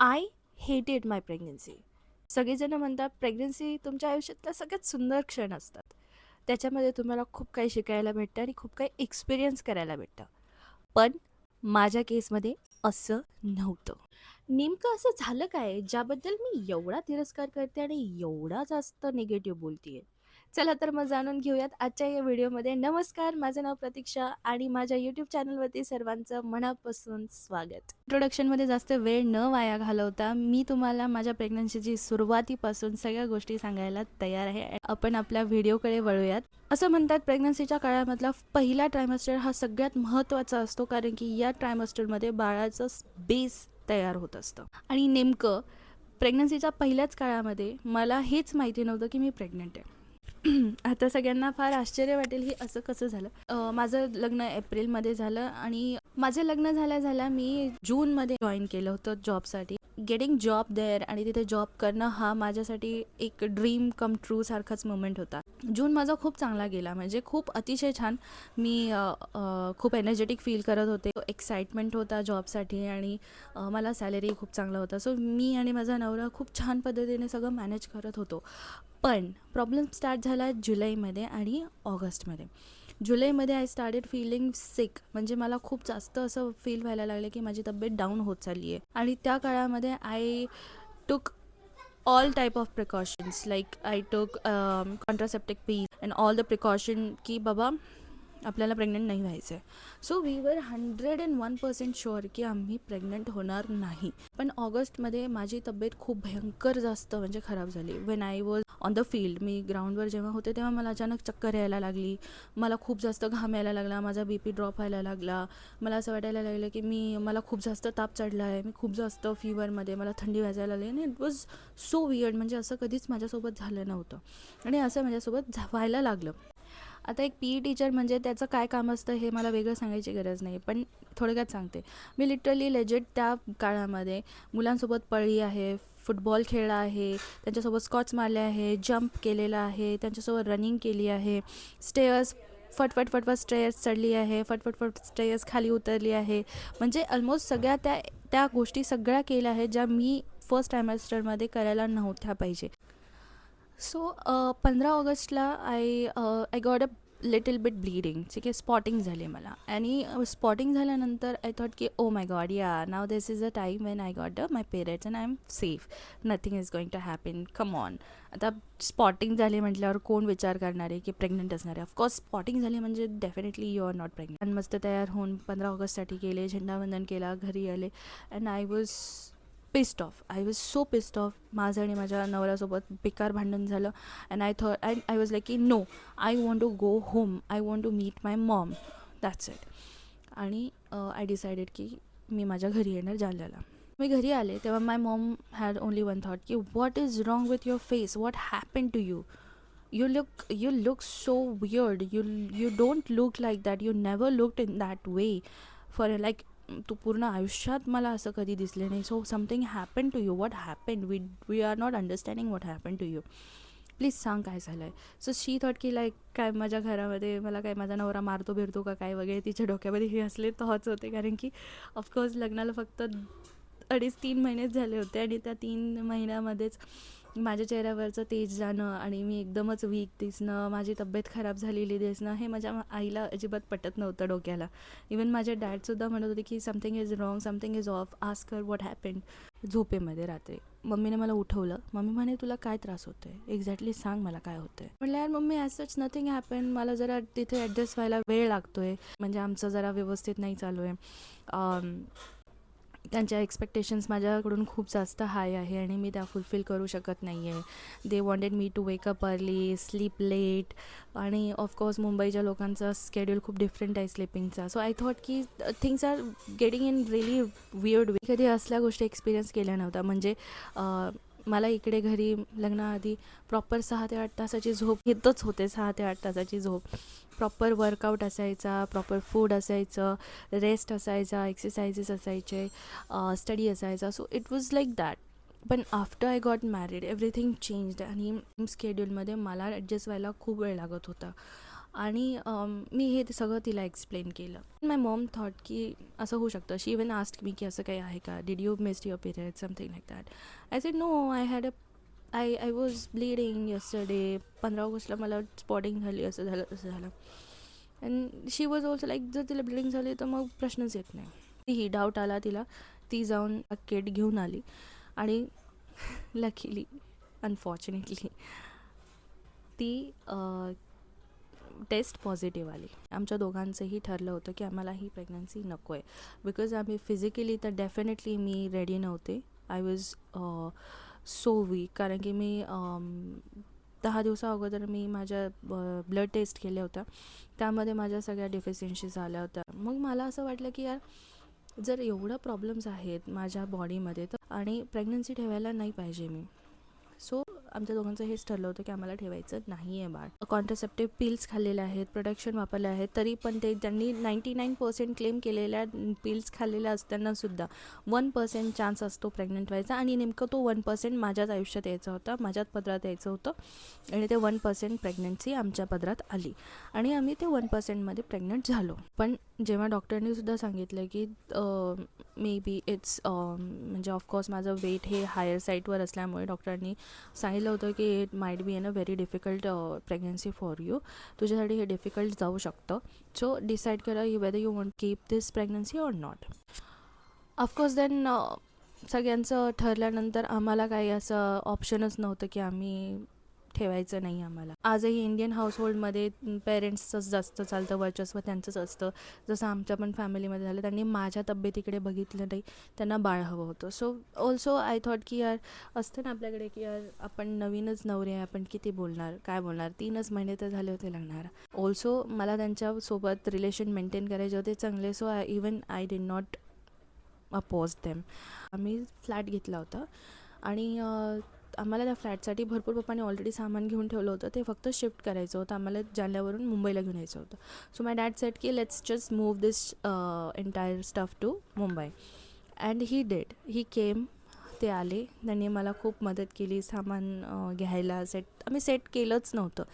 I हेटेड माय pregnancy. सगळेजण म्हणतात प्रेग्नन्सी तुमच्या आयुष्यातला सगळ्यात सुंदर क्षण असतात. त्याच्यामध्ये तुम्हाला खूप काही शिकायला भेटतं आणि खूप काही एक्सपिरियन्स करायला भेटतं. पण माझ्या केसमध्ये असं नव्हतं. नेमकं असं झालं काय ज्याबद्दल मी एवढा तिरस्कार करते आणि एवढा जास्त निगेटिव्ह बोलतीये? चला तर मग जाणून घेऊयात आजच्या या व्हिडिओमध्ये. नमस्कार, माझं नाव प्रतीक्षा आणि माझ्या यूट्यूब चॅनलवरती सर्वांचं मनापासून स्वागत. इंट्रोडक्शनमध्ये जास्त वेळ न वाया घालवता मी तुम्हाला माझ्या प्रेग्नन्सीची सुरुवातीपासून सगळ्या गोष्टी सांगायला तयार आहे. आपण आपल्या व्हिडिओकडे वळूयात. असं म्हणतात प्रेग्नन्सीच्या काळामधला पहिला ट्रायमेस्टर हा सगळ्यात महत्त्वाचा असतो, कारण की या ट्रायमेस्टरमध्ये बाळाचं बेस तयार होत असतं. आणि नेमकं प्रेग्नन्सीच्या पहिल्याच काळामध्ये मला हेच माहिती नव्हतं की मी प्रेग्नंट आहे. आता सगळ्यांना फार आश्चर्य वाटेल हे असं कसं झालं. माझं लग्न एप्रिलमध्ये झालं आणि माझं लग्न झाल्या मी जूनमध्ये जॉईन केलं होतं जॉबसाठी. गेटिंग जॉब देअर आणि तिथे जॉब करणं हा माझ्यासाठी एक ड्रीम कम ट्रू सारखाच मोमेंट होता. जून माझा खूप चांगला गेला, म्हणजे खूप अतिशय छान. मी खूप एनर्जेटिक फील करत होते, एक्साइटमेंट होता जॉबसाठी आणि मला सॅलरी खूप चांगला होता. सो मी आणि माझा नवरा खूप छान पद्धतीने सगळं मॅनेज करत होतो. पण प्रॉब्लेम स्टार्ट झाला जुलैमध्ये आणि ऑगस्टमध्ये. जुलैमध्ये आय स्टार्टेड फीलिंग सिक, म्हणजे मला खूप जास्त असं फील व्हायला लागलं की माझी तब्येत डाऊन होत चालली आहे. आणि त्या काळामध्ये आय टूक all type of precautions, like I took contraceptive pills and all the precaution की बाबा आपल्याला प्रेग्नंट नाही व्हायचं आहे. सो वी वर 101% शुअर की आम्ही प्रेग्नंट होणार नाही. पण ऑगस्टमध्ये माझी तब्येत खूप भयंकर जास्त म्हणजे खराब झाली. When I was on the field, मी ग्राउंडवर जेव्हा होते तेव्हा मला अचानक चक्कर यायला लागली, मला खूप जास्त घाम यायला लागला, माझा BP ड्रॉप व्हायला लागला, मला असं वाटायला लागलं की मला खूप जास्त ताप चढला आहे, मी खूप जास्त फीवरमध्ये, मला थंडी वाजायला लागली. आणि इट वॉज सो वियर्ड, म्हणजे असं कधीच माझ्यासोबत झालं नव्हतं आणि असं माझ्यासोबत व्हायला लागलं. आता एक PE टीचर म्हणजे त्याचं काय काम असतं हे मला वेगळं सांगायची गरज नाही, पण थोडक्यात सांगते. मी लिटरली लेजेट त्या काळामध्ये मुलांसोबत पळली आहे, फुटबॉल खेळला आहे, त्यांच्यासोबत स्कॉट्स मारले आहे, जंप केलेला आहे, त्यांच्यासोबत रनिंग केली आहे, स्टेअर्स फटफट स्टेअर्स चढली आहे, फटफट स्टेअर्स खाली उतरली आहे. म्हणजे ऑलमोस्ट सगळ्या त्या गोष्टी सगळ्या केल्या आहेत ज्या मी फर्स्ट ट्रायमेस्टरमध्ये करायला नव्हत्या पाहिजे. सो 15 ऑगस्टला I got a little bit bleeding, ठीक आहे, स्पॉटिंग झाली मला. आणि स्पॉटिंग झाल्यानंतर आय थॉट की ओ माय गॉड, या नाव this is a time when I got my periods and I am safe, nothing is going to happen, come on. आता स्पॉटिंग झाली म्हटल्यावर कोण विचार करणार आहे की प्रेग्नंट असणार आहे? ऑफकोर्स स्पॉटिंग झाली म्हणजे definitely you are not pregnant. आणि मस्त तयार होऊन 15 ऑगस्टसाठी गेले, झेंडावंदन केला, घरी आले and I was pissed off. I was so pissed off. माझं आणि माझ्या नवऱ्यासोबत बेकार भांडण झालं अँड आय वॉज लाईक की no, I want to go home, I want to meet my mom, that's it. आणि आय डिसाइडेड की मी माझ्या घरी येणार जालन्याला. मी घरी आले तेव्हा my mom had only one thought की what is wrong with your face, what happen to you, you look so weird, you don't look like that, you never looked in that way for like तू पूर्ण आयुष्यात मला असं कधी दिसले नाही. So something happen to you, what happen, we are not understanding what happen to you, please सांग काय झालं आहे. सो शी थॉट की लाईक काय माझ्या घरामध्ये मला काय माझा नवरा मारतो बिरतो का काय वगैरे, तिच्या डोक्यामध्ये हे असले थॉट्स होते. कारण की ऑफकोर्स लग्नाला फक्त 2.5-3 महिनेच झाले होते आणि त्या 3 महिन्यामध्येच माझ्या चेहऱ्यावरचं तेज जाणं आणि मी एकदमच वीक दिसणं, माझी तब्येत खराब झालेली दिसणं, हे माझ्या आईला अजिबात पटत नव्हतं डोक्याला. इवन माझे डॅडसुद्धा म्हणत होते की something is wrong, something is of, ask her what happen. झोपेमध्ये रात्री मम्मीने मला उठवलं. मम्मी म्हणे तुला काय त्रास होतो आहे, एक्झॅक्टली सांग मला काय होतं आहे. म्हटलं यार mummy as such nothing happen, मला जरा तिथे ॲडजस्ट व्हायला वेळ लागतो आहे, म्हणजे आमचं जरा व्यवस्थित नाही चालू आहे. त्यांच्या एक्सपेक्टेशन्स माझ्याकडून खूप जास्त हाय आहे आणि मी त्या फुलफिल करू शकत नाही आहे. They wanted me to wake up early, sleep late, आणि ऑफकोर्स मुंबईच्या लोकांचा स्केड्यूल खूप डिफरंट आहे स्लीपिंगचा. सो आय थॉट की things are getting in really weird way. कधी असल्या गोष्टी एक्सपिरियन्स केल्या नव्हत्या. म्हणजे मला इकडे घरी लग्नाआधी प्रॉपर 6 ते 8 तासाची झोप घेतच होते. 6 ते 8 तासाची झोप, प्रॉपर वर्कआउट असायचा, प्रॉपर फूड असायचं, रेस्ट असायचा, एक्सरसाइजेस असायचे, स्टडी असायचा. So it was like that. पण after I got married everything changed आणि स्केड्यूलमध्ये मला ॲडजस्ट व्हायला खूप वेळ लागत होता. आणि मी हे ते सगळं तिला एक्सप्लेन केलं. माय मॉम थॉट की असं होऊ शकतं. शी इवन आस्क्ड मी की असं काही आहे का? Did you missed your period? Something like that. I said no, I was bleeding yesterday. 15 ऑगस्टला मला स्पॉटिंग झाली, असं झालं तसं झालं. And she was also like, जर तिला ब्लिडिंग झाली तर मग प्रश्नच येत नाही. ही डाऊट आला तिला. ती जाऊन किट घेऊन आली आणि लकीली, अनफॉर्च्युनेटली, ती टेस्ट पॉझिटिव्ह आली. आमच्या दोघांचंही ठरलं होतं की आम्हाला ही प्रेग्नन्सी नको आहे. बिकॉज आम्ही फिजिकली तर डेफिनेटली मी रेडी नव्हते. I was so weak. कारण की मी 10 दिवसा अगोदर मी माझ्या ब्लड टेस्ट केल्या होत्या. त्यामध्ये माझ्या सगळ्या डिफिशियन्सीज आल्या होत्या. मग मला असं वाटलं की यार, जर एवढं प्रॉब्लेम्स आहेत माझ्या बॉडीमध्ये तर, आणि प्रेग्नन्सी ठेवायला नाही पाहिजे मी. सो आमच्या दोघांचं हेच ठरलं होतं की आम्हाला ठेवायचं नाही आहे बाळ. कॉन्ट्रासेप्टिव्ह पिल्स खाल्लेल्या आहेत, प्रोटेक्शन वापरले आहेत, तरी पण त्यांनी 99% क्लेम केलेल्या पिल्स खाल्लेल्या असतानासुद्धा 1% चान्स असतो प्रेग्नंट व्हायचा. आणि नेमकं तो 1% माझ्याच आयुष्यात यायचा होता, माझ्याच पदरात यायचं होतं. आणि ते 1% प्रेग्नन्सी आमच्या पदरात आली आणि आम्ही ते 1%मध्ये प्रेग्नंट झालो. पण जेव्हा डॉक्टरनी सुद्धा सांगितलं की मे बी इट्स म्हणजे ऑफकोर्स माझं वेट हे हायर साईडवर असल्यामुळे डॉक्टरांनी सांगितलं होतं की it might be in a very difficult pregnancy for you. तुझ्यासाठी हे डिफिकल्ट जाऊ शकतं. सो डिसाईड करा whether you want keep this pregnancy or not. Of course then सगळ्यांचं ठरल्यानंतर आम्हाला काही असं ऑप्शनच नव्हतं की आम्ही ठेवायचं नाही आम्हाला. आजही इंडियन हाऊसहोल्डमध्ये पेरेंट्सचंच जास्त चालतं, वर्चस्व त्यांचंच असतं. जसं आमच्या पण फॅमिलीमध्ये झालं. त्यांनी माझ्या तब्येतीकडे बघितलं नाही, त्यांना बाळ हवं होतं. सो ऑल्सो आय थॉट की यार, असतं ना आपल्याकडे की यार आपण नवीनच नवरे आहे, आपण किती बोलणार, काय बोलणार. 3च महिने तर झाले होते लग्नाला. ऑल्सो मला त्यांच्यासोबत रिलेशन मेंटेन करायचे होते चांगले. So I did not oppose them. आम्ही फ्लॅट घेतला होता आणि आम्हाला त्या फ्लॅटसाठी भरपूर पप्पाने ऑलरेडी सामान घेऊन ठेवलं होतं. ते फक्त शिफ्ट करायचं होतं. आम्हाला जालन्यावरून मुंबईला घेऊन यायचं होतं. सो माय डॅड सेड की let's just move this entire stuff to Mumbai. And he did. He came. ते आले. त्यांनी मला खूप मदत केली सामान घ्यायला. आम्ही सेट केलंच नव्हतं.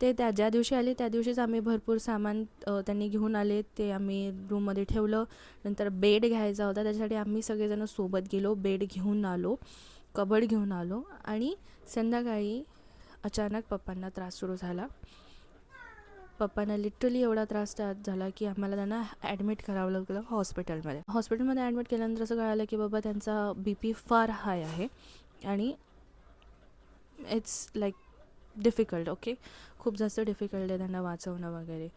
ते ज्या दिवशी आले त्या दिवशीच आम्ही भरपूर सामान त्यांनी घेऊन आले. ते आम्ही रूममध्ये ठेवलं. नंतर बेड घ्यायचा होता, त्याच्यासाठी आम्ही सगळेजण सोबत गेलो. बेड घेऊन आलो, कबड घेऊन आलो. आणि संध्याकाळी अचानक पप्पांना त्रास सुरू झाला. पप्पांना लिटरली एवढा त्रास झाला की आम्हाला त्यांना ॲडमिट करावं लागलं हॉस्पिटलमध्ये. हॉस्पिटलमध्ये ॲडमिट केल्यानंतर असं कळालं की बाबा त्यांचा BP फार हाय आहे आणि इट्स लाईक डिफिकल्ट. ओके, खूप जास्त डिफिकल्ट आहे त्यांना वाचवणं वगैरे.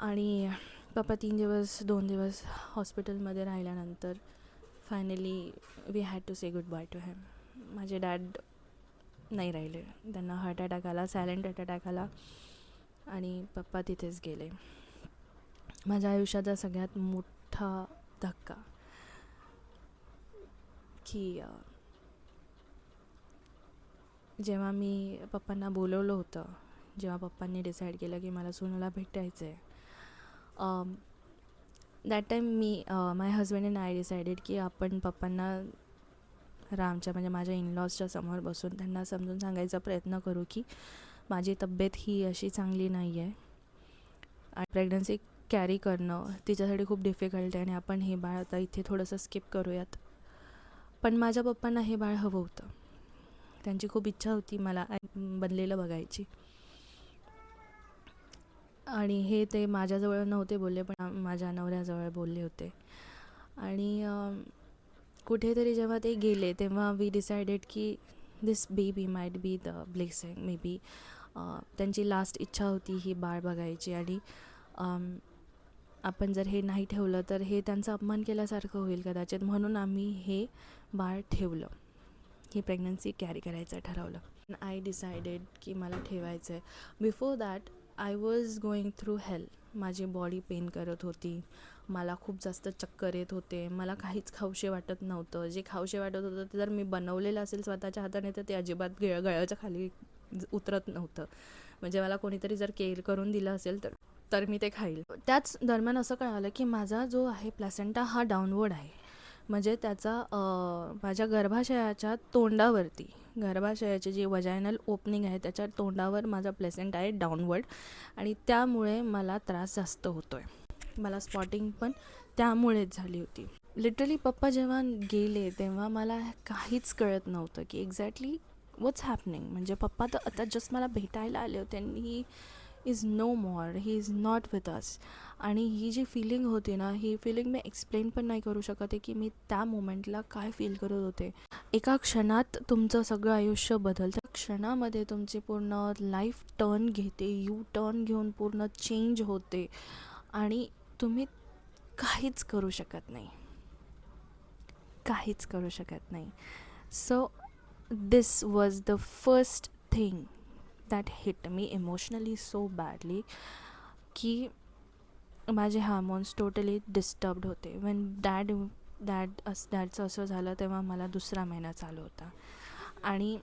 आणि पप्पा 2 दिवस हॉस्पिटलमध्ये राहिल्यानंतर finally we had to say good bye to him. माझे डॅड नाही राहिले. त्यांना हार्ट अटॅक आला, सायलेंट हार्ट अटॅक आला आणि पप्पा तिथेच गेले. माझ्या आयुष्याचा सगळ्यात मोठा धक्का की जेव्हा मी पप्पांना बोलवलं होतं, जेव्हा पप्पांनी डिसाईड केलं की मला सुनाला भेटायचं आहे, that time my husband and I decided की आपण पप्पांना रामच्या म्हणजे माझ्या इनलॉजच्या समोर बसून त्यांना समजून सांगायचा प्रयत्न करू की माझी तब्येत ही अशी चांगली नाही आहे आणि प्रेग्नन्सी कॅरी करणं तिच्यासाठी खूप डिफिकल्ट आहे आणि आपण हे बाळ आता इथे थोडंसं स्किप करूयात. पण माझ्या पप्पांना हे बाळ हवं होतं. त्यांची खूप इच्छा होती मला बनलेलं बघायची. आणि हे ते माझ्याजवळ नव्हते बोलले, पण माझ्या नवऱ्याजवळ बोलले होते. आणि कुठेतरी जेव्हा ते गेले तेव्हा वी डिसाइडेड की this baby might be the blessing. May be त्यांची लास्ट इच्छा होती ही बाळ बघायची आणि आपण जर हे नाही ठेवलं तर हे त्यांचा अपमान केल्यासारखं होईल कदाचित. म्हणून आम्ही हे बाळ ठेवलं, ही प्रेग्नन्सी कॅरी करायचं ठरवलं. आय डिसाइडेड की मला ठेवायचं आहे. Before that I was going through hell. माझी बॉडी पेन करत होती, मला खूप जास्त चक्कर येत होते, मला काहीच खाऊशे वाटत नव्हतं. जे खाऊशे वाटत होतं ते जर मी बनवलेलं असेल स्वतःच्या हाताने तर ते अजिबात गळ्याच्या खाली उतरत नव्हतं. म्हणजे मला कोणीतरी जर केअर करून दिलं असेल तर मी ते खाईल. त्याच दरम्यान असं कळालं की माझा जो आहे प्लॅसेंटा हा डाऊनवर्ड आहे. म्हणजे त्याचा माझ्या गर्भाशयाच्या तोंडावरती, गर्भाशयाची जी वजायनल ओपनिंग आहे त्याच्या तोंडावर माझा प्लेसेंट आहे डाऊनवर्ड, आणि त्यामुळे मला त्रास जास्त होतो आहे. मला स्पॉटिंग पण त्यामुळेच झाली होती. लिटरली पप्पा जेव्हा गेले तेव्हा मला काहीच कळत नव्हतं की एक्झॅक्टली व्हॉट्स हॅपनिंग. म्हणजे पप्पा तर आता जस्ट मला भेटायला आले होते आणि he is no more, he is not with us. आणि ही जी फिलिंग होती ना, ही फिलिंग मी एक्सप्लेन पण नाही करू शकत आहे की मी त्या मोमेंटला काय फील करत होते. एका क्षणात तुमचं सगळं आयुष्य बदलतं. क्षणामध्ये तुमची पूर्ण लाईफ टर्न घेते, यू टर्न घेऊन पूर्ण चेंज होते आणि तुम्ही काहीच करू शकत नाही, काहीच करू शकत नाही. So this was the first thing that hit me emotionally so badly की माझे हार्मोन्स टोटली डिस्टर्ब्ड होते. वेन डॅडचं असं झालं तेव्हा मला 2रा महिना चालू होता आणि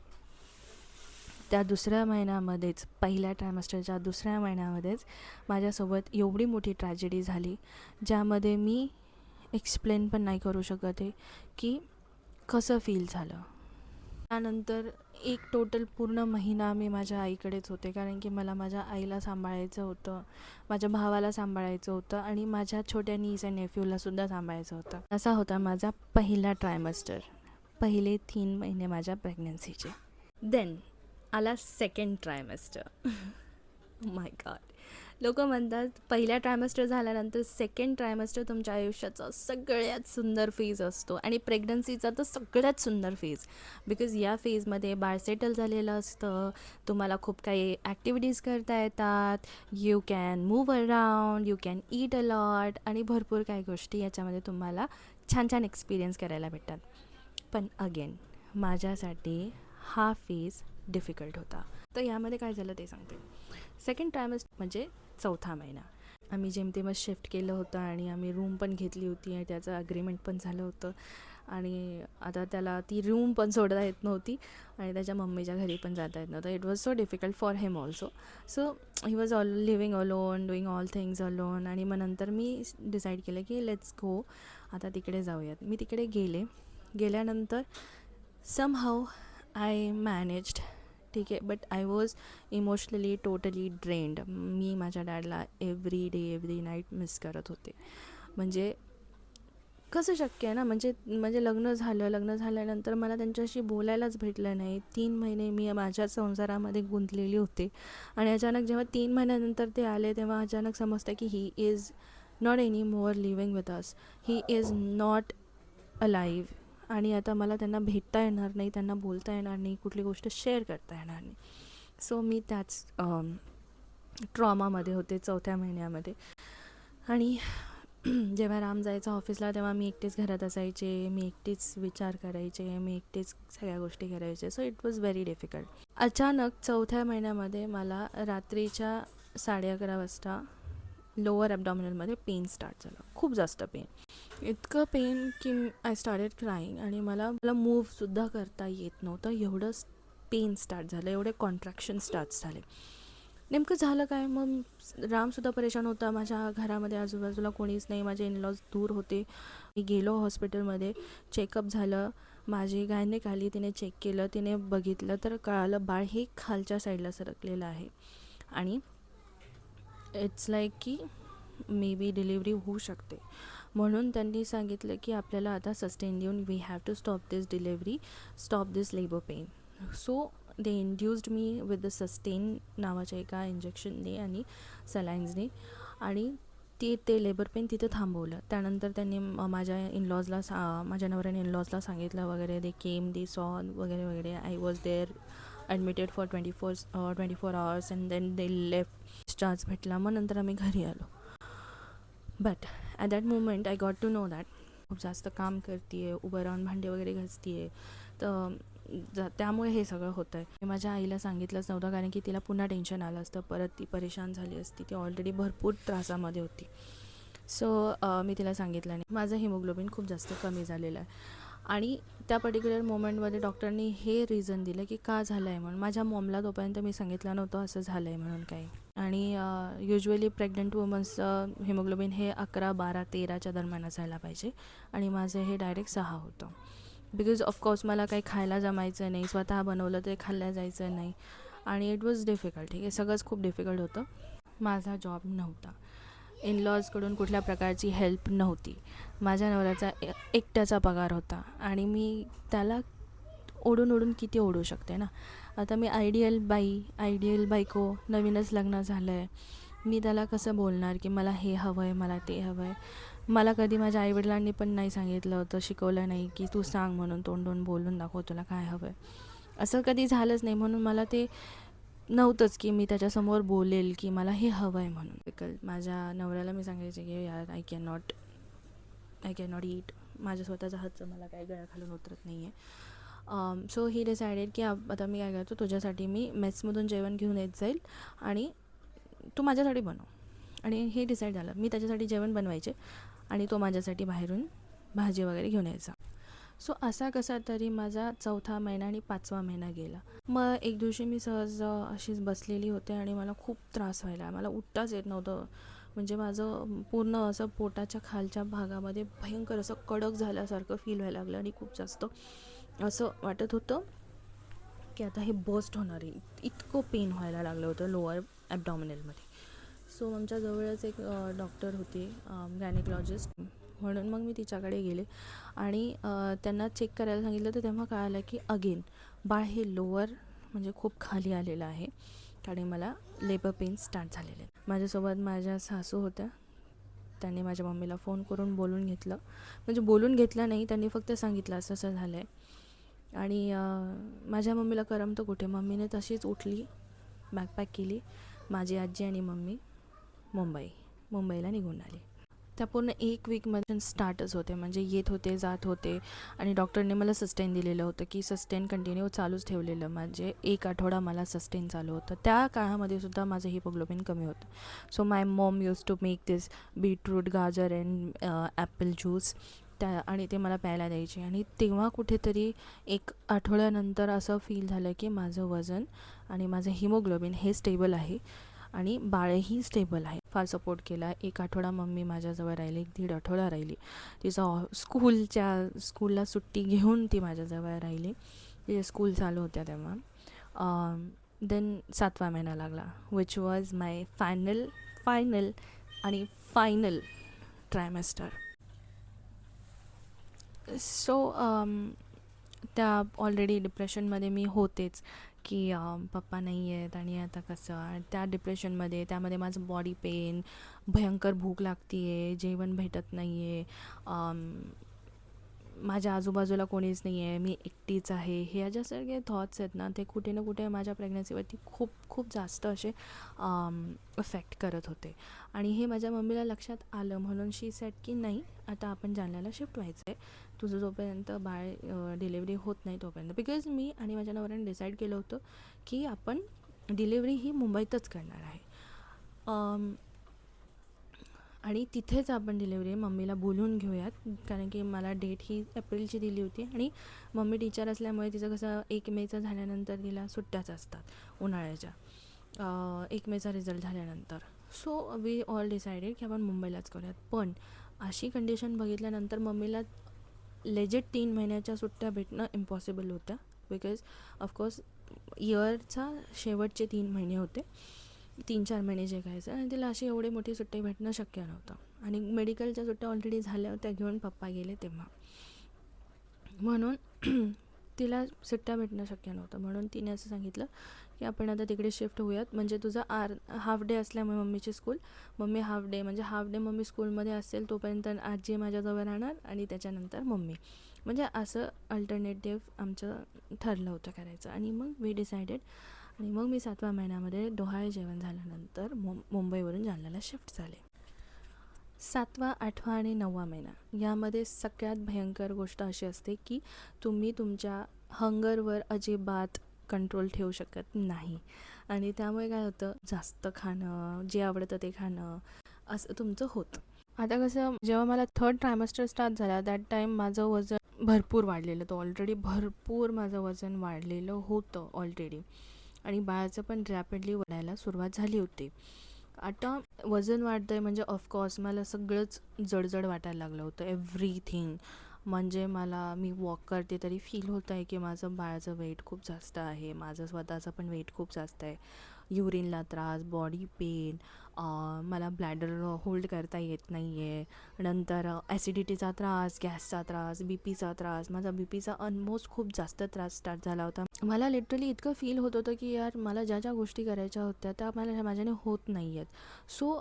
त्या 2ऱ्या महिन्यामध्येच, पहिल्या ट्रायमेस्टरच्या 2ऱ्या महिन्यामध्येच माझ्यासोबत एवढी मोठी ट्रॅजेडी झाली ज्यामध्ये मी एक्सप्लेन पण नाही करू शकत आहे की कसं फील झालं. त्यानंतर एक टोटल पूर्ण महिना मी माझ्या आईकडेच होते, कारण की मला माझ्या आईला सांभाळायचं होतं, माझ्या भावाला सांभाळायचं होतं आणि माझ्या छोट्या नीस आणि नेफ्यूलासुद्धा सांभाळायचं होतं. असा होता माझा पहिला ट्रायमेस्टर, पहिले 3 महिने माझ्या प्रेग्नन्सीचे. देन आला सेकंड ट्रायमेस्टर. माय गॉड, लोक म्हणतात पहिल्या ट्रायमेस्टर झाल्यानंतर सेकंड ट्रायमेस्टर तुमच्या आयुष्याचा सगळ्यात सुंदर फेज असतो आणि प्रेग्नन्सीचा तर सगळ्यात सुंदर फेज. बिकॉज या फेजमध्ये बाळ सेटल झालेलं असतं, तुम्हाला खूप काही ॲक्टिव्हिटीज करता येतात, you can move around, you can eat a lot आणि भरपूर काही गोष्टी याच्यामध्ये तुम्हाला छान छान एक्सपिरियन्स करायला भेटतात. पण अगेन माझ्यासाठी हा फेज डिफिकल्ट होता. तर यामध्ये काय झालं ते सांगते. सेकंड ट्रायमेस्टर म्हणजे 4था महिना. आम्ही जेमतेमच शिफ्ट केलं होतं आणि आम्ही रूम पण घेतली होती आणि त्याचं अग्रीमेंट पण झालं होतं आणि आता त्याला ती रूम पण सोडता येत नव्हती आणि त्याच्या मम्मीच्या घरी पण जाता येत नव्हतं. It was so difficult for him also. So he was living alone, doing all things alone. आणि मग नंतर मी डिसाईड केलं की लेट्स गो, आता तिकडे जाऊयात. मी तिकडे गेल्यानंतर समहाऊ आय मॅनेज्ड, ठीक आहे. But I was emotionally totally drained. मी माझ्या डॅडला every day every night miss करत होते. म्हणजे कसं शक्य आहे ना, म्हणजे लग्न झाल्यानंतर मला त्यांच्याशी बोलायलाच भेटलं नाही. 3 महिने मी माझ्या संसारामध्ये गुंतलेली होते आणि अचानक जेव्हा 3 महिन्यानंतर ते आले तेव्हा अचानक समजतं की ही is not any mower living with us, he is not alive. आणि आता मला त्यांना भेटता येणार नाही, त्यांना बोलता येणार नाही, कुठली गोष्ट शेअर करता येणार नाही. सो मी त्याच ट्रॉमामध्ये होते 4थ्या महिन्यामध्ये. आणि जेव्हा राम जायचा ऑफिसला तेव्हा मी एकटीच घरात असायचे, मी एकटीच विचार करायचे, मी एकटीच सगळ्या गोष्टी करायचे. So it was very difficult. अचानक 4थ्या महिन्यामध्ये मला रात्रीच्या 11:30 वाजता लोअर ॲबडॉमिनलमध्ये पेन स्टार्ट झालं, खूप जास्त पेन. इतकं पेन की आय स्टार्टेड क्राईंग आणि मला मूव्हसुद्धा करता येत नव्हतं. एवढं पेन स्टार्ट झालं, एवढे कॉन्ट्रॅक्शन स्टार्ट झाले. नेमकं झालं काय, मग रामसुद्धा परेशान होता. माझ्या घरामध्ये आजूबाजूला कोणीच नाही, माझे इनलॉज दूर होते. मी गेलो हॉस्पिटलमध्ये, चेकअप झालं. माझी गायनेक आली, तिने चेक केलं, तिने बघितलं तर कळालं बाळ हे खालच्या साईडला सरकलेलं आहे आणि इट्स लाईक की मे बी डिलिव्हरी होऊ शकते. म्हणून त्यांनी सांगितलं की आपल्याला आता सस्टेन देऊन we have to stop this delivery, stop this labour pain. So they induced me with the sustain नावाच्या एका इंजेक्शनने आणि सलाईन्सने आणि ते लेबर पेन तिथं थांबवलं. त्यानंतर त्यांनी माझ्या माझ्या नवऱ्याने इनलॉजला सांगितलं वगैरे. दे केम, दे सॉ वगैरे वगैरे. I was there admitted for 24 hours and then they left. Discharge भेटला, मग नंतर आम्ही घरी आलो. But at that moment I got to know that खूप जास्त काम करते आहे, उभं राहून भांडे वगैरे घासते आहे, तर त्यामुळे हे सगळं होतं आहे. मी माझ्या आईला सांगितलंच नव्हतं, कारण की तिला पुन्हा टेन्शन आलं असतं, परत ती परेशान झाली असती. ती ऑलरेडी भरपूर त्रासामध्ये होती. सो मी तिला सांगितलं नाही. माझं हिमोग्लोबिन खूप जास्त कमी झालेलं आहे आणि त्या पर्टिक्युलर मोमेंटमध्ये डॉक्टरनी हे रिझन दिलं की का झालं आहे म्हणून. माझ्या मॉमला तोपर्यंत मी सांगितलं नव्हतं असं झालं आहे म्हणून काही. आणि युजली प्रेग्नंट वुमन्सचं हिमोग्लोबिन हे 11, 12, 13च्या दरम्यान असायला पाहिजे आणि माझं हे डायरेक्ट 6 होतं. बिकॉज ऑफकोर्स मला काही खायला जमायचं नाही, स्वतः बनवलं ते खाल्लं जायचं नाही आणि इट वॉज डिफिकल्ट. ठीक आहे, सगळंच खूप डिफिकल्ट होतं. माझा जॉब नव्हता, इन-लॉजकडून कुठल्या प्रकारची हेल्प नव्हती. माझ्या नवऱ्याचा एकट्याचा पगार होता आणि मी त्याला ओढून ओढून किती ओढू शकते ना. आता मी आयडियल बायको, नवीनच लग्न झालं आहे, मी त्याला कसं बोलणार की मला हे हवं आहे, मला ते हवं आहे. मला कधी माझ्या आईवडिलांनी पण नाही सांगितलं होतं, शिकवलं नाही की तू सांग म्हणून, तोंडून बोलून दाखव तुला काय हवं आहे. असं कधी झालंच नाही, म्हणून मला ते नव्हतंच की मी त्याच्यासमोर बोलेल की मला हे हवं आहे म्हणून. बिकॉज माझ्या नवऱ्याला मी सांगायचे की यार आय कॅन नॉट ईट. माझ्या स्वतःच्या हातचं मला काही गळ्या खालून उतरत नाही आहे. सो ही डिसायडेड की आता मी काय करतो, तुझ्यासाठी मी मेसमधून जेवण घेऊन येत जाईल आणि तू माझ्यासाठी बनव. आणि हे डिसाईड झालं. मी त्याच्यासाठी जेवण बनवायचे आणि तो माझ्यासाठी बाहेरून भाजी वगैरे घेऊन यायचा. सो असा कसा तरी माझा 4था महिना आणि 5वा महिना गेला. मग एक दिवशी मी सहज अशीच बसलेली होते आणि मला खूप त्रास व्हायला. मला उठताच येत नव्हतं. म्हणजे माझं पूर्ण असं पोटाच्या खालच्या भागामध्ये भयंकर असं कडक झाल्यासारखं फील व्हायला लागलं आणि खूप जास्त असं वाटत होतं की आता हे बस्ट होणार आहे. इतकं पेन व्हायला लागलं होतं लोअर ॲबडॉमिनलमध्ये. सो आमच्या जवळच एक डॉक्टर होते, गायनेकॉलॉजिस्ट, म्हणून मग मी तिच्याकडे गेले आणि त्यांना चेक करायला सांगितलं. तर तेव्हा कळालं की अगेन बाळ हे लोअर म्हणजे खूप खाली आलेलं आहे आणि मला लेबर पेन स्टार्ट झालेले. माझ्यासोबत माझ्या सासू होत्या. त्यांनी माझ्या मम्मीला फोन करून बोलून घेतलं. म्हणजे बोलून घेतलं नाही, त्यांनी फक्त सांगितलं असं असं झालं आहे. आणि माझ्या मम्मीला करमतं कुठे. मम्मीने तशीच उठली, बॅगपॅक केली. माझी आजी आणि मम्मी मुंबईला निघून आली. त्या पूर्ण 1 वीकमध्ये स्टार्टच होते, म्हणजे येत होते, जात होते. आणि डॉक्टरने मला सस्टेन दिलेलं होतं की सस्टेन कंटिन्यू चालूच ठेवलेलं. म्हणजे 1 आठवडा मला सस्टेन चालू होतं. त्या काळामध्ये सुद्धा माझं हिमोग्लोबिन कमी होतं. So my mom use to make this beetroot, gajar and apple juice, आणि ते मला प्यायला द्यायचे. आणि तेव्हा कुठेतरी 1 आठवड्यानंतर असं फील झालं की माझं वजन आणि माझं हिमोग्लोबिन हे स्टेबल आहे आणि बाळही स्टेबल आहे. फार सपोर्ट केला. 1 आठवडा मम्मी माझ्याजवळ राहिली, 1.5 आठवडा राहिली. तिचं स्कूलला सुट्टी घेऊन ती माझ्याजवळ राहिली. तिचे स्कूल चालू होत्या तेव्हा. देन 7वा महिना लागला, which was my final trimester. So त्या ऑलरेडी डिप्रेशनमध्ये मी होतेच की पप्पा नाही आहेत आणि आता कसं. त्या डिप्रेशनमध्ये, त्यामध्ये माझं बॉडी पेन, भयंकर भूक लागते आहे, जेवण भेटत नाही आहे, माझ्या आजूबाजूला कोणीच नाही आहे, मी एकटीच आहे. हे जे सगळे थॉट्स आहेत ना, ते कुठे ना कुठे माझ्या प्रेग्नन्सीवरती खूप खूप जास्त असे इफेक्ट करत होते. आणि हे माझ्या मम्मीला लक्षात आलं, म्हणून शी सेड की नाही, आता आपण जालन्याला शिफ्ट व्हायचं आहे. तुझं जोपर्यंत बाळ डिलेवरी होत नाही तोपर्यंत. बिकॉज मी आणि माझ्या नवऱ्याने डिसाईड केलं होतं की आपण डिलेवरी ही मुंबईतच करणार आहे आणि तिथेच आपण डिलेवरी मम्मीला बोलून घेऊयात. कारण की मला डेट ही एप्रिलची दिली होती आणि मम्मी टीचर असल्यामुळे तिचं कसं 1 मेचं झाल्यानंतर तिला सुट्ट्याच असतात उन्हाळ्याच्या, 1 मेचा रिझल्ट झाल्यानंतर. सो वी ऑल डिसाइडेड की आपण मुंबईलाच करूयात. पण अशी कंडिशन बघितल्यानंतर मम्मीला लेजिट 3 महिन्याच्या सुट्ट्या भेटणं इम्पॉसिबल होत्या. बिकॉज ऑफकोर्स इयरचा शेवटचे 3 महिने होते, 3-4 महिने जे घ्यायचं, आणि तिला अशी एवढी मोठी सुट्टी भेटणं शक्य नव्हतं. आणि मेडिकलच्या सुट्ट्या ऑलरेडी झाल्या होत्या, घेऊन पप्पा गेले तेव्हा, म्हणून तिला सुट्ट्या भेटणं शक्य नव्हतं. म्हणून तिने असं सांगितलं की आपण आता तिकडे शिफ्ट होऊयात. म्हणजे तुझा हाफ डे असल्यामुळे मम्मीची school, mummy half day mummy स्कूलमध्ये असेल तोपर्यंत आजी माझ्याजवळ राहणार आणि त्याच्यानंतर मम्मी. म्हणजे असं अल्टरनेटिव्ह आमचं ठरलं होतं करायचं. आणि मग वी डिसायडेड. आणि मग मी 7व्या महिन्यामध्ये डोहाळे जेवण झाल्यानंतर मुंबईवरून जालन्याला शिफ्ट झाले. 7वा, 8वा आणि 9वा महिना यामध्ये सगळ्यात भयंकर गोष्ट अशी असते की तुम्ही तुमच्या हंगरवर अजिबात कंट्रोल ठेवू शकत नाही. आणि त्यामुळे काय होतं, जास्त खाणं, जे आवडतं ते खाणं, असं तुमचं होतं. आता कसं, जेव्हा मला 3rd ट्रायमेस्टर स्टार्ट झाला दॅट टाईम माझं वजन भरपूर वाढलेलं होतं. ऑलरेडी भरपूर माझं वजन वाढलेलं होतं ऑलरेडी. आणि बाळाचं पण रॅपिडली वाढायला सुरुवात झाली होती. आता वजन वाढतं आहे म्हणजे ऑफकोर्स मला सगळंच जड वाटायला लागलं होतं, एव्हरीथिंग. म्हणजे मी वॉक करते तरी फील होत आहे की माझं बाळाचं वेट खूप जास्त आहे, माझं स्वतःचं पण वेट खूप जास्त आहे. युरिनला त्रास, बॉडी पेन, मला ब्लॅडर होल्ड करता येत नाही आहे. नंतर ॲसिडिटीचा त्रास, गॅसचा त्रास, बी पीचा त्रास. माझा बी पीचा ऑलमोस्ट खूप जास्त त्रास स्टार्ट झाला होता. मला लिटरली इतकं फील होत होतं की यार मला ज्या गोष्टी करायच्या होत्या त्या माझ्याने होत नाही आहेत. सो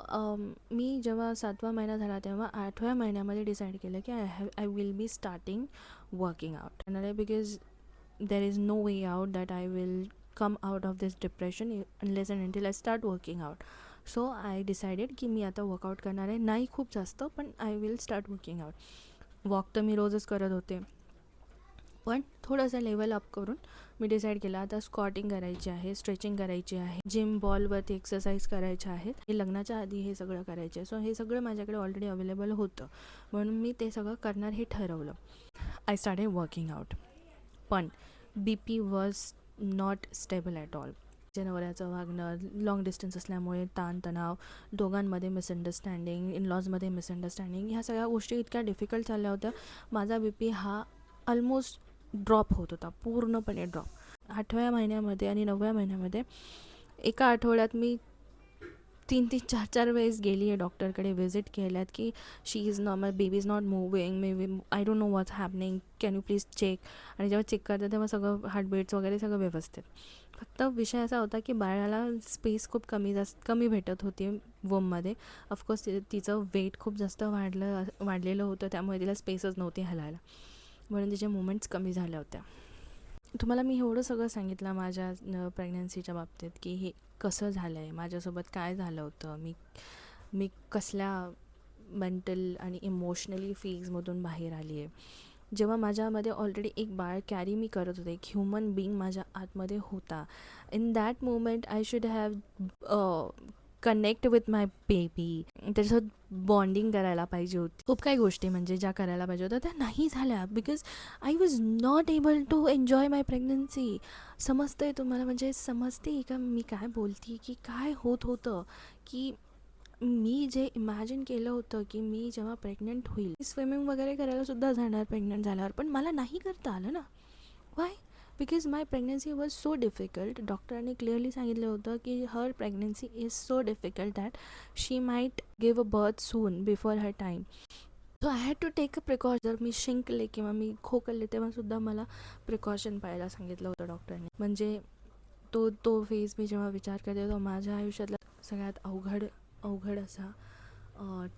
मी जेव्हा 7वा महिना झाला तेव्हा 8व्या महिन्यामध्ये डिसाईड केलं की I will be starting working out. Because there is no way out that I will come out of this depression unless and until I start working out. So I decided की मी आता workout करणार आहे, नाही खूप जास्त पण I will start working out. Walk तर मी रोजच करत होते, पण थोडंसं लेवल अप करून मी डिसाईड केलं आता स्क्वॉटिंग करायची आहे, स्ट्रेचिंग करायची आहे, जिम बॉलवरती एक्सरसाइज करायच्या आहेत. हे लग्नाच्या आधी हे सगळं करायचं आहे. सो हे सगळं माझ्याकडे ऑलरेडी अवेलेबल होतं, म्हणून मी ते सगळं करणार हे ठरवलं. I started working out. पण B P was not stable at all. नवऱ्याचं वागणं, लाँग डिस्टन्स असल्यामुळे ताणतणाव, दोघांमध्ये मिसअंडरस्टँडिंग, इनलॉजमध्ये मिसअंडरस्टँडिंग, ह्या सगळ्या गोष्टी इतक्या डिफिकल्ट चालल्या होत्या. माझा बी पी हा ऑलमोस्ट ड्रॉप होत होता, पूर्णपणे ड्रॉप. 8व्या महिन्यामध्ये आणि 9व्या महिन्यामध्ये एका आठवड्यात मी 3-3, 4-4 वेळेस गेली आहे डॉक्टरकडे, व्हिजिट केल्यात की she is not, my baby is not moving, maybe I don't know what's happening, can you please check. आणि जेव्हा चेक करते तेव्हा सगळं हार्टबीट्स वगैरे सगळं व्यवस्थित. फक्त विषय असा होता की बाळाला स्पेस खूप कमी भेटत होती वोममध्ये. ऑफकोर्स तिचं वेट खूप जास्त वाढलेलं होतं, त्यामुळे तिला स्पेसच नव्हती हलायला, म्हणून तिचे मुवमेंट्स कमी झाल्या होत्या. तुम्हाला मी एवढं सगळं सांगितलं माझ्या प्रेग्नन्सीच्या बाबतीत की हे कसं झालं आहे, माझ्यासोबत काय झालं होतं, मी कसल्या मेंटल आणि इमोशनली फेजमधून बाहेर आली आहे. जेव्हा माझ्यामध्ये ऑलरेडी एक बाळ कॅरी मी करत होते, एक ह्युमन बीइंग माझ्या आतमध्ये होता. In that moment I should have connect with my baby, त्याच्यासोबत बॉन्डिंग करायला पाहिजे होती. खूप काही गोष्टी म्हणजे ज्या करायला पाहिजे होत्या त्या नाही झाल्या, because I was not able to enjoy my pregnancy. समजतंय तुम्हाला, म्हणजे समजते का मी काय बोलते, की काय होत होतं, की मी जे इमॅजिन केलं होतं की मी जेव्हा प्रेग्नंट होईल स्विमिंग वगैरे करायला सुद्धा जाणार प्रेग्नंट झाल्यावर, पण मला नाही करता आलं ना. Why? Because my pregnancy was so difficult. डॉक्टरांनी क्लिअरली सांगितलं होतं की her pregnancy is so difficult that she might give a birth soon before her time. So I had to take a precaution. जर मी शिंकले किंवा मी खोकलले तेव्हासुद्धा मला प्रिकॉशन पाहायला सांगितलं होतं डॉक्टरांनी. म्हणजे तो फेज मी जेव्हा विचार करते तो माझ्या आयुष्यातला सगळ्यात अवघड असा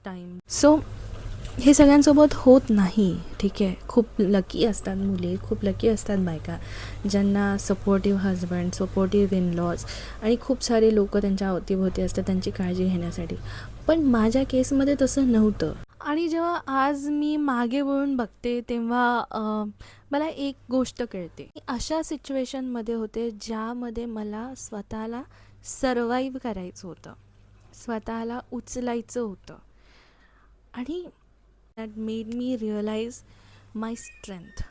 टाईम. सो हे सगळ्यांसोबत होत नाही, ठीक आहे. खूप लकी असतात मुली, खूप लकी असतात बायका, ज्यांना सपोर्टिव्ह हजबंड, सपोर्टिव्ह इनलॉज आणि खूप सारे लोक त्यांच्या अवतीभोवती असतात त्यांची काळजी घेण्यासाठी. पण माझ्या केसमध्ये तसं नव्हतं. आणि जेव्हा आज मी मागे वळून बघते तेव्हा मला एक गोष्ट कळते. अशा सिच्युएशनमध्ये होते ज्यामध्ये मला स्वतःला सर्वाईव्ह करायचं होतं, स्वतःला उचलायचं होतं. आणि that made me realise my strength.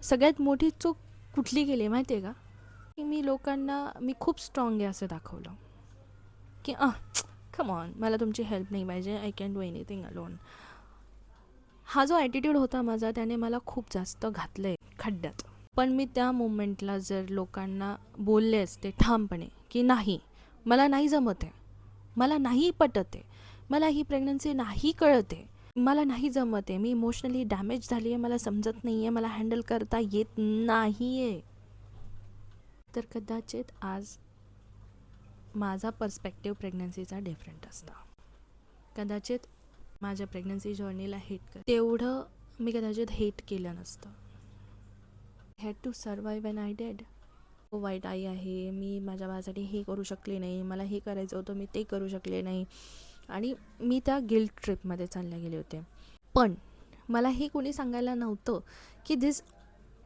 सगळ्यात मोठी चूक कुठली केली माहिती आहे का, की मी खूप स्ट्रॉंग आहे असं दाखवलं, की कम ऑन, मला तुमची हेल्प नाही पाहिजे, I can do anything alone. हा जो ॲटिट्यूड होता माझा त्याने मला खूप जास्त घातलं आहे खड्ड्यात. पण मी त्या मोमेंटला जर लोकांना बोलले असते ठामपणे की नाही, मला नाही जमत आहे, मला नाही पटत आहे, मला ही प्रेग्नन्सी नाही कळत आहे, मला नाही जमत आहे, मी इमोशनली डॅमेज झाली आहे, मला समजत नाही आहे, मला हँडल करता येत नाही आहे, तर कदाचित आज माझा पर्स्पेक्टिव्ह प्रेग्नन्सीचा डिफरंट असता. कदाचित माझ्या प्रेग्नन्सी जर्नीला तेवढं मी कदाचित हेट केलं नसतं. Had to survive and I dead. वाईट आई आहे, मी माझ्या बाळासाठी हे करू शकले नाही, मला हे करायचं होतं मी ते करू शकले नाही, आणि मी त्या गिल्ट ट्रिपमध्ये चालले गेले होते. पण मला हे कोणी सांगायला नव्हतं की this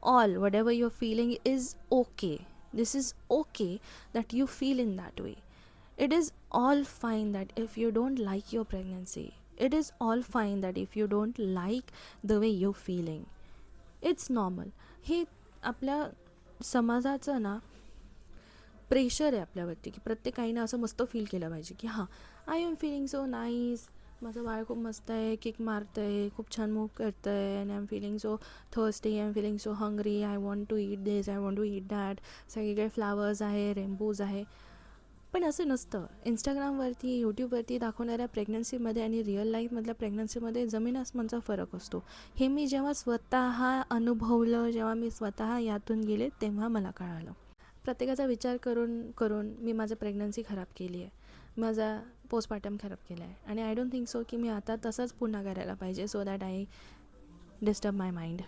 all whatever you are feeling is okay, this is okay that you feel in that way. It is all fine that if you don't like your pregnancy, it is all fine that if you don't like the way you feeling, it's normal. हे आपल्या समाजाचं ना pressure आहे आपल्यावरती की प्रत्येक आईनं असं मस्त फील केलं पाहिजे की हां, I am feeling so nice, माझं बाळ खूप मस्त आहे, किक मारतं आहे, खूप छान मूव्ह करतं आहे, and I am feeling so thirsty, I am feeling so hungry, I want to eat this, I want to eat that. सगळीकडे फ्लावर्स आहे, रेनबोज आहे. पण असं नसतं. इंस्टाग्रामवरती, यूट्यूबवरती दाखवणाऱ्या प्रेग्नन्सीमध्ये आणि रिअल लाईफमधल्या प्रेग्नन्सीमध्ये जमीन आसमानचा फरक असतो. हे मी जेव्हा स्वतः अनुभवलं, जेव्हा मी स्वतः यातून गेले, तेव्हा मला कळालं. प्रत्येकाचा विचार करून करून मी माझं प्रेग्नन्सी खराब केली आहे, माझा पोस्टपार्टम खराब केला आहे, आणि आय डोंट थिंक सो की मी आता तसंच पुन्हा करायला पाहिजे, so that I disturb my mind.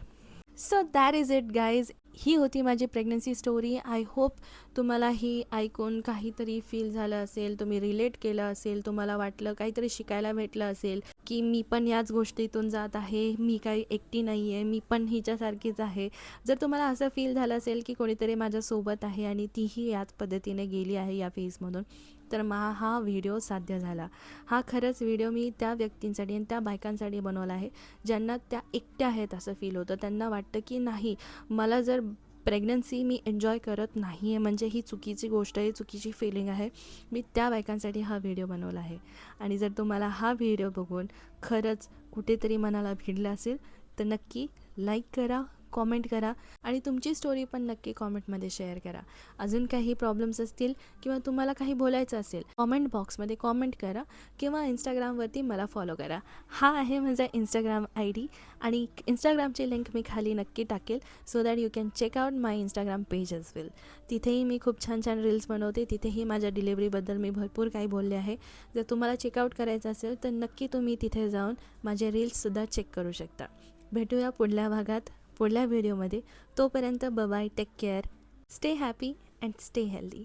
So that is it guys. ही होती माझी प्रेग्नन्सी स्टोरी. आय होप तुम्हाला ही ऐकून काहीतरी फील झालं असेल, तुम्ही रिलेट केलं असेल, तुम्हाला वाटलं काहीतरी शिकायला भेटलं असेल की मी पण याच गोष्टीतून जात आहे, मी काही एकटी नाही आहे, मी पण हिच्यासारखीच आहे. जर तुम्हाला असं फील झालं असेल की कोणीतरी माझ्यासोबत आहे आणि तीही याच पद्धतीने गेली आहे या फेजमधून, तर हा व्हिडिओ साध्य झाला. हा खरंच व्हिडिओ मी त्या व्यक्तींसाठी आणि त्या बायकांसाठी बनवला आहे ज्यांना त्या एकट्या आहेत असं फील होतं. त्यांना वाटतं की नाही, मला जर प्रेग्नन्सी मी एन्जॉय करत नाही आहे म्हणजे ही चुकीची गोष्ट आहे, चुकीची फिलिंग आहे. मी त्या बायकांसाठी हा व्हिडिओ बनवला आहे. आणि जर तुम्हाला हा व्हिडिओ बघून खरंच कुठेतरी मनाला भिडलं असेल तर नक्की लाईक करा, कॉमेंट करा आणि तुमची स्टोरी पण नक्की कॉमेंटमध्ये शेअर करा. अजून काही प्रॉब्लेम्स असतील किंवा तुम्हाला काही बोलायचं असेल, कॉमेंट बॉक्समध्ये कॉमेंट करा किंवा इंस्टाग्रामवरती मला फॉलो करा. हा आहे माझा इंस्टाग्राम ID आणि इंस्टाग्रामची लिंक मी खाली नक्की टाकेल, so that you can check out my Instagram page as well. तिथेही मी खूप छान छान रील्स बनवते, तिथेही माझ्या डिलिव्हरीबद्दल मी भरपूर काही बोलले आहे. जर तुम्हाला चेकआउट करायचं असेल तर नक्की तुम्ही तिथे जाऊन माझे रील्ससुद्धा चेक करू शकता. भेटूया पुढल्या भागात, पुढल्या व्हिडिओमध्ये. तोपर्यंत bye, take care, stay happy and stay healthy.